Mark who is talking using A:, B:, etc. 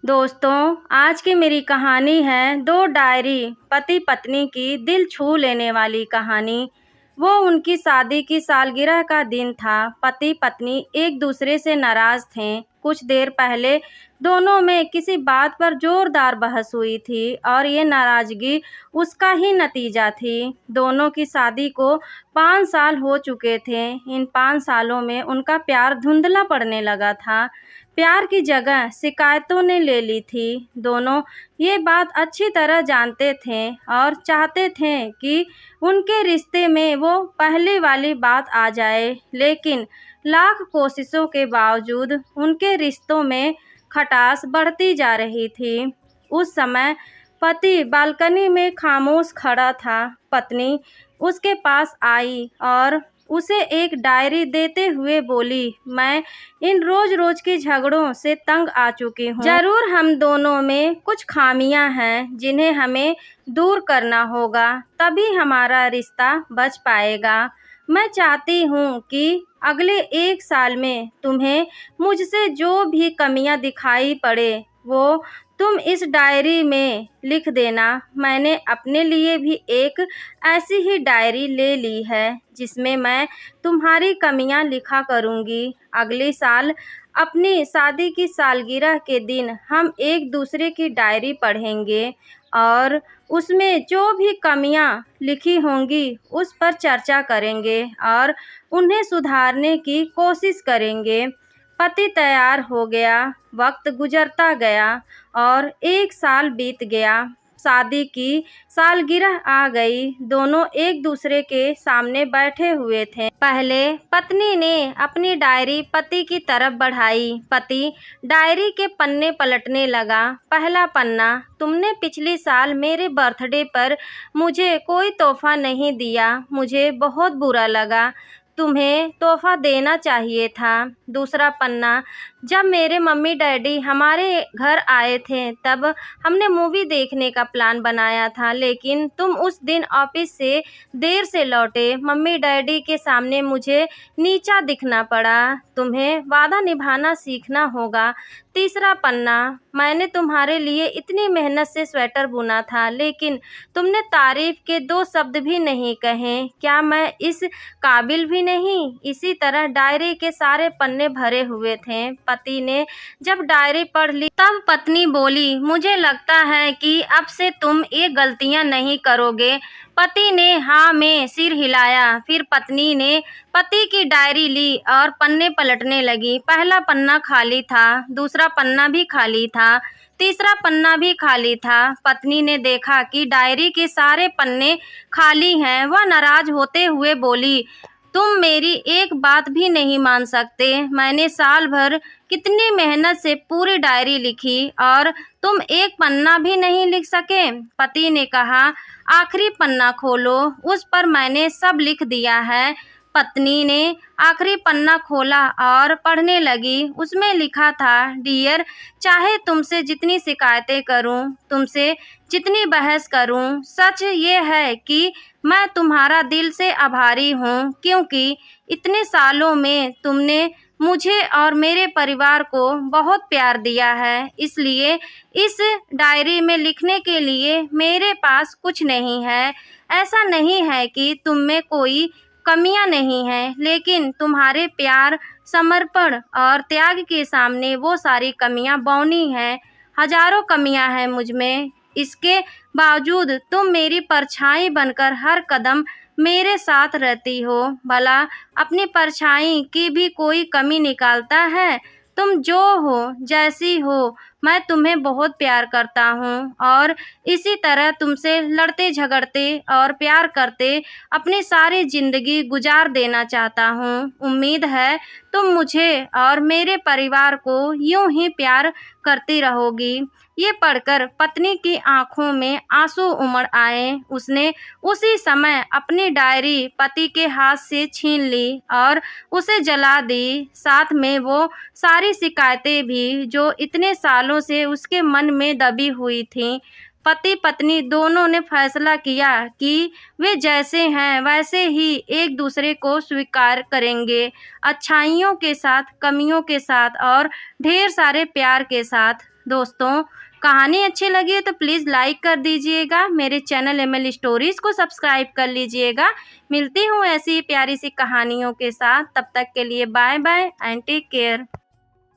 A: दोस्तों, आज की मेरी कहानी है दो डायरी पति पत्नी की दिल छू लेने वाली कहानी। वो उनकी शादी की सालगिरह का दिन था। पति पत्नी एक दूसरे से नाराज थे। कुछ देर पहले दोनों में किसी बात पर जोरदार बहस हुई थी और ये नाराजगी उसका ही नतीजा थी। दोनों की शादी को 5 साल हो चुके थे। इन 5 सालों में उनका प्यार धुंधला पड़ने लगा था। प्यार की जगह शिकायतों ने ले ली थी। दोनों ये बात अच्छी तरह जानते थे और चाहते थे कि उनके रिश्ते में वो पहले वाली बात आ जाए, लेकिन लाख कोशिशों के बावजूद उनके रिश्तों में खटास बढ़ती जा रही थी। उस समय पति बालकनी में खामोश खड़ा था। पत्नी उसके पास आई और उसे एक डायरी देते हुए बोली, मैं इन रोज रोज के झगड़ों से तंग आ चुकी हूँ। जरूर हम दोनों में कुछ खामियां हैं जिन्हें हमें दूर करना होगा, तभी हमारा रिश्ता बच पाएगा। मैं चाहती हूँ कि अगले 1 साल में तुम्हें मुझसे जो भी कमियां दिखाई पड़े वो तुम इस डायरी में लिख देना। मैंने अपने लिए भी एक ऐसी ही डायरी ले ली है जिसमें मैं तुम्हारी कमियां लिखा करूँगी। अगले साल अपनी शादी की सालगिरह के दिन हम एक दूसरे की डायरी पढ़ेंगे और उसमें जो भी कमियां लिखी होंगी उस पर चर्चा करेंगे और उन्हें सुधारने की कोशिश करेंगे। पति तैयार हो गया। वक्त गुजरता गया और 1 साल बीत गया। शादी की सालगिरह आ गई। दोनों एक दूसरे के सामने बैठे हुए थे। पहले पत्नी ने अपनी डायरी पति की तरफ बढ़ाई। पति डायरी के पन्ने पलटने लगा। पहला पन्ना, तुमने पिछले साल मेरे बर्थडे पर मुझे कोई तोहफा नहीं दिया। मुझे बहुत बुरा लगा। तुम्हें तोहफा देना चाहिए था। दूसरा पन्ना, जब मेरे मम्मी डैडी हमारे घर आए थे तब हमने मूवी देखने का प्लान बनाया था, लेकिन तुम उस दिन ऑफिस से देर से लौटे। मम्मी डैडी के सामने मुझे नीचा दिखना पड़ा। तुम्हें वादा निभाना सीखना होगा। तीसरा पन्ना, मैंने तुम्हारे लिए इतनी मेहनत से स्वेटर बुना था, लेकिन तुमने तारीफ के 2 शब्द भी नहीं कहे। क्या मैं इस काबिल भी नहीं? इसी तरह डायरी के सारे पन्ने भरे हुए थे। पति ने जब डायरी पढ़ ली तब पत्नी बोली, मुझे लगता है कि अब से तुम ये गलतियां नहीं करोगे। पति ने हाँ में सिर हिलाया। फिर पत्नी ने पति की डायरी ली और पन्ने पलटने लगी। पहला पन्ना खाली था, दूसरा पन्ना भी खाली था, तीसरा पन्ना भी खाली था। पत्नी ने देखा कि डायरी के सारे पन्ने खाली हैं। वह नाराज होते हुए बोली, तुम मेरी एक बात भी नहीं मान सकते। मैंने साल भर कितनी मेहनत से पूरी डायरी लिखी और तुम एक पन्ना भी नहीं लिख सके। पति ने कहा, आखिरी पन्ना खोलो, उस पर मैंने सब लिख दिया है। पत्नी ने आखिरी पन्ना खोला और पढ़ने लगी। उसमें लिखा था, डियर, चाहे तुमसे जितनी शिकायतें करूं, तुमसे जितनी बहस करूं, सच ये है कि मैं तुम्हारा दिल से आभारी हूं, क्योंकि इतने सालों में तुमने मुझे और मेरे परिवार को बहुत प्यार दिया है। इसलिए इस डायरी में लिखने के लिए मेरे पास कुछ नहीं है। ऐसा नहीं है कि तुम में कोई कमियां नहीं हैं, लेकिन तुम्हारे प्यार, समर्पण और त्याग के सामने वो सारी कमियां बौनी हैं। हजारों कमियां हैं मुझ में, इसके बावजूद तुम मेरी परछाई बनकर हर कदम मेरे साथ रहती हो। भला अपनी परछाई की भी कोई कमी निकालता है? तुम जो हो, जैसी हो, मैं तुम्हें बहुत प्यार करता हूँ और इसी तरह तुमसे लड़ते झगड़ते और प्यार करते अपनी सारी ज़िंदगी गुजार देना चाहता हूँ। उम्मीद है तुम मुझे और मेरे परिवार को यूं ही प्यार करती रहोगी। ये पढ़कर पत्नी की आंखों में आंसू उमड़ आए। उसने उसी समय अपनी डायरी पति के हाथ से छीन ली और उसे जला दी। साथ में वो सारी शिकायतें भी जो इतने सालों से उसके मन में दबी हुई थीं। पति पत्नी दोनों ने फैसला किया कि वे जैसे हैं वैसे ही एक दूसरे को स्वीकार करेंगे, अच्छाइयों के साथ, कमियों के साथ और ढेर सारे प्यार के साथ। दोस्तों, कहानी अच्छी लगी है तो प्लीज़ लाइक कर दीजिएगा। मेरे चैनल ML स्टोरीज़ को सब्सक्राइब कर लीजिएगा। मिलती हूँ ऐसी प्यारी सी कहानियों के साथ। तब तक के लिए bye bye and take care.